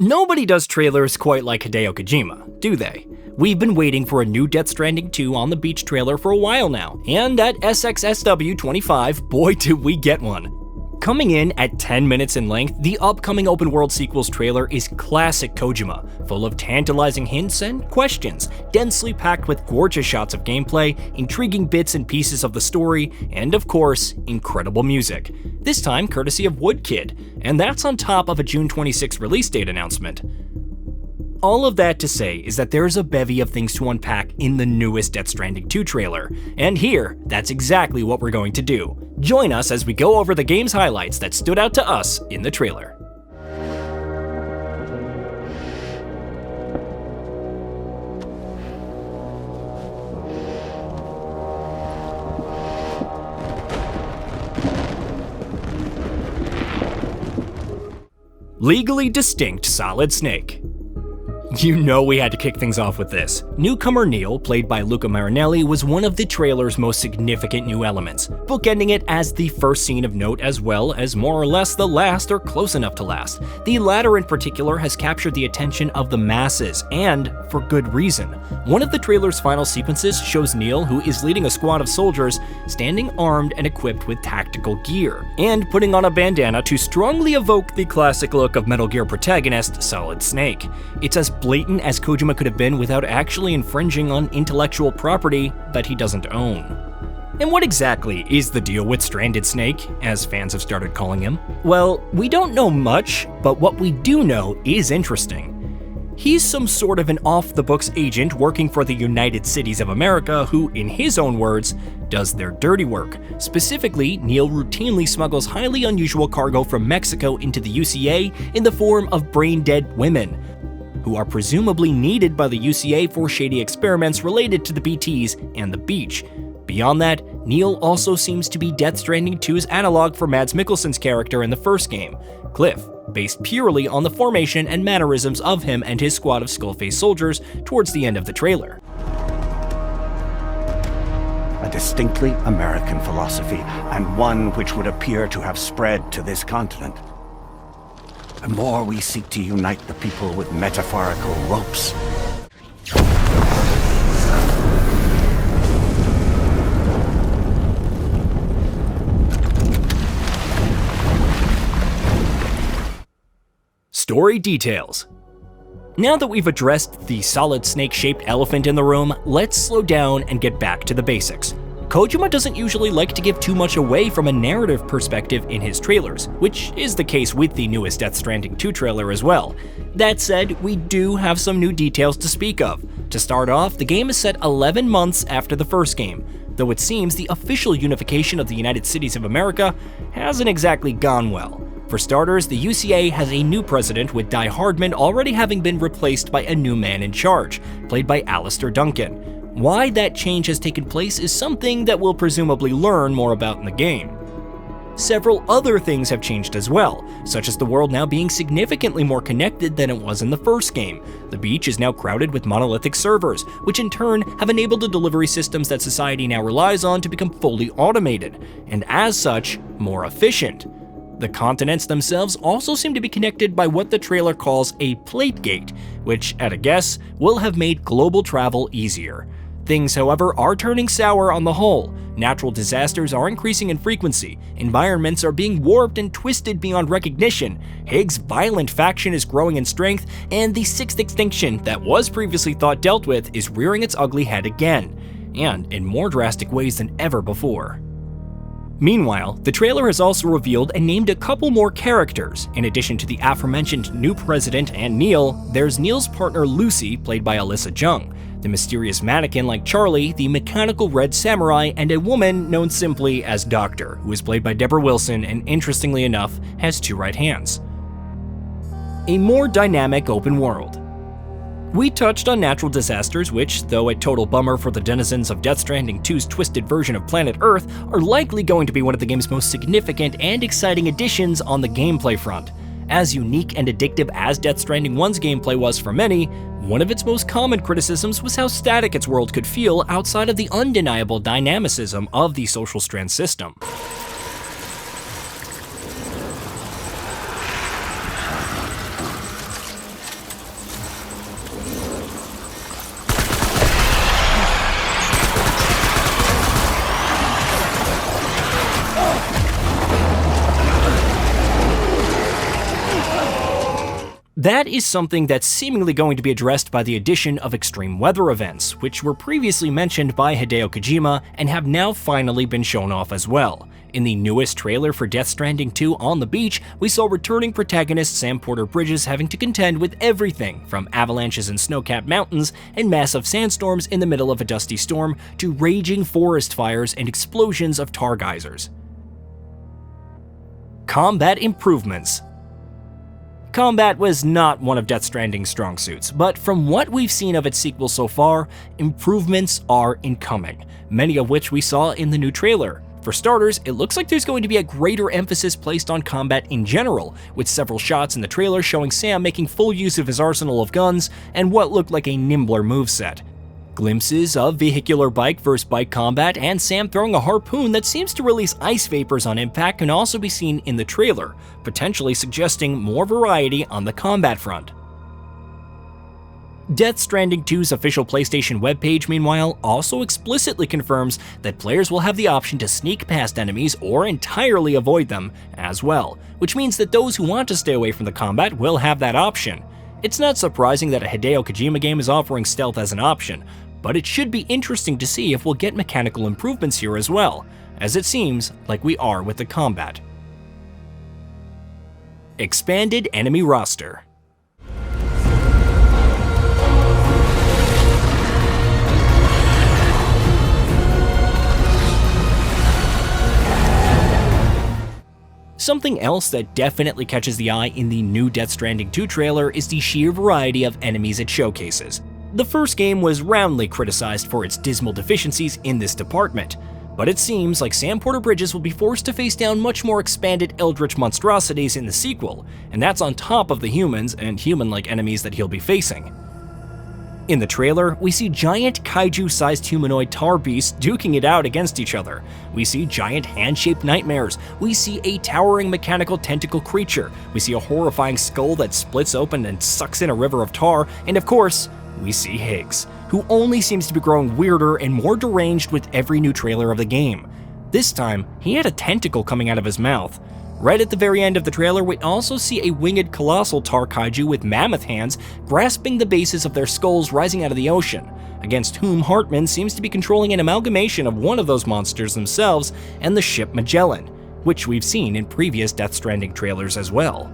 Nobody does trailers quite like Hideo Kojima, do they? We've been waiting for a new Death Stranding 2 on the beach trailer for a while now, and at SXSW25, boy did we get one. Coming in at 10 minutes in length, the upcoming open world sequels trailer is classic Kojima, full of tantalizing hints and questions, densely packed with gorgeous shots of gameplay, intriguing bits and pieces of the story, and of course, incredible music. This time courtesy of Woodkid, and that's on top of a June 26 release date announcement. All of that to say is that there's a bevy of things to unpack in the newest Death Stranding 2 trailer, and here, that's exactly what we're going to do. Join us as we go over the game's highlights that stood out to us in the trailer. Legally distinct Solid Snake. You know we had to kick things off with this. Newcomer Neil, played by Luca Marinelli, was one of the trailer's most significant new elements, bookending it as the first scene of note as well as more or less the last or close enough to last. The latter in particular has captured the attention of the masses, and for good reason. One of the trailer's final sequences shows Neil, who is leading a squad of soldiers, standing armed and equipped with tactical gear, and putting on a bandana to strongly evoke the classic look of Metal Gear protagonist Solid Snake. It's as blatant as Kojima could have been without actually infringing on intellectual property that he doesn't own. And what exactly is the deal with Stranded Snake, as fans have started calling him? Well, we don't know much, but what we do know is interesting. He's some sort of an off-the-books agent working for the United Cities of America who, in his own words, does their dirty work. Specifically, Neil routinely smuggles highly unusual cargo from Mexico into the UCA in the form of brain-dead women, who are presumably needed by the UCA for shady experiments related to the BTs and the beach. Beyond that, Neil also seems to be Death Stranding 2's analog for Mads Mikkelsen's character in the first game, Cliff, based purely on the formation and mannerisms of him and his squad of skull-faced soldiers towards the end of the trailer. A distinctly American philosophy, and one which would appear to have spread to this continent. The more we seek to unite the people with metaphorical ropes, Story details. Now that we've addressed the Solid Snake-shaped elephant in the room, let's slow down and get back to the basics. Kojima doesn't usually like to give too much away from a narrative perspective in his trailers, which is the case with the newest Death Stranding 2 trailer as well. That said, we do have some new details to speak of. To start off, the game is set 11 months after the first game, though it seems the official unification of the United Cities of America hasn't exactly gone well. For starters, the UCA has a new president, with Die Hardman already having been replaced by a new man in charge, played by Alistair Duncan. Why that change has taken place is something that we'll presumably learn more about in the game. Several other things have changed as well, such as the world now being significantly more connected than it was in the first game. The beach is now crowded with monolithic servers, which in turn have enabled the delivery systems that society now relies on to become fully automated, and as such, more efficient. The continents themselves also seem to be connected by what the trailer calls a plate gate, which, at a guess, will have made global travel easier. Things, however, are turning sour on the whole. Natural disasters are increasing in frequency, environments are being warped and twisted beyond recognition, Higgs' violent faction is growing in strength, and the sixth extinction that was previously thought dealt with is rearing its ugly head again, and in more drastic ways than ever before. Meanwhile, the trailer has also revealed and named a couple more characters. In addition to the aforementioned new president and Neil, there's Neil's partner Lucy, played by Alyssa Jung, the mysterious mannequin like Charlie, the mechanical red samurai, and a woman known simply as Doctor, who is played by Deborah Wilson and, interestingly enough, has two right hands. A more dynamic open world. We touched on natural disasters, which, though a total bummer for the denizens of Death Stranding 2's twisted version of planet Earth, are likely going to be one of the game's most significant and exciting additions on the gameplay front. As unique and addictive as Death Stranding 1's gameplay was for many, one of its most common criticisms was how static its world could feel outside of the undeniable dynamicism of the Social Strand system. That is something that's seemingly going to be addressed by the addition of extreme weather events, which were previously mentioned by Hideo Kojima and have now finally been shown off as well. In the newest trailer for Death Stranding 2 on the beach, we saw returning protagonist Sam Porter Bridges having to contend with everything from avalanches in snow-capped mountains and massive sandstorms in the middle of a dusty storm to raging forest fires and explosions of tar geysers. Combat improvements. Combat was not one of Death Stranding's strong suits, but from what we've seen of its sequel so far, improvements are incoming, many of which we saw in the new trailer. For starters, it looks like there's going to be a greater emphasis placed on combat in general, with several shots in the trailer showing Sam making full use of his arsenal of guns and what looked like a nimbler moveset. Glimpses of vehicular bike versus bike combat and Sam throwing a harpoon that seems to release ice vapors on impact can also be seen in the trailer, potentially suggesting more variety on the combat front. Death Stranding 2's official PlayStation webpage, meanwhile, also explicitly confirms that players will have the option to sneak past enemies or entirely avoid them as well, which means that those who want to stay away from the combat will have that option. It's not surprising that a Hideo Kojima game is offering stealth as an option, but it should be interesting to see if we'll get mechanical improvements here as well, as it seems like we are with the combat. Expanded enemy roster. Something else that definitely catches the eye in the new Death Stranding 2 trailer is the sheer variety of enemies it showcases. The first game was roundly criticized for its dismal deficiencies in this department, but it seems like Sam Porter Bridges will be forced to face down much more expanded eldritch monstrosities in the sequel, and that's on top of the humans and human-like enemies that he'll be facing. In the trailer, we see giant kaiju-sized humanoid tar beasts duking it out against each other. We see giant hand-shaped nightmares. We see a towering mechanical tentacle creature. We see a horrifying skull that splits open and sucks in a river of tar. And of course, we see Higgs, who only seems to be growing weirder and more deranged with every new trailer of the game. This time, he had a tentacle coming out of his mouth. Right at the very end of the trailer, we also see a winged colossal tar kaiju with mammoth hands grasping the bases of their skulls rising out of the ocean, against whom Hartman seems to be controlling an amalgamation of one of those monsters themselves and the ship Magellan, which we've seen in previous Death Stranding trailers as well.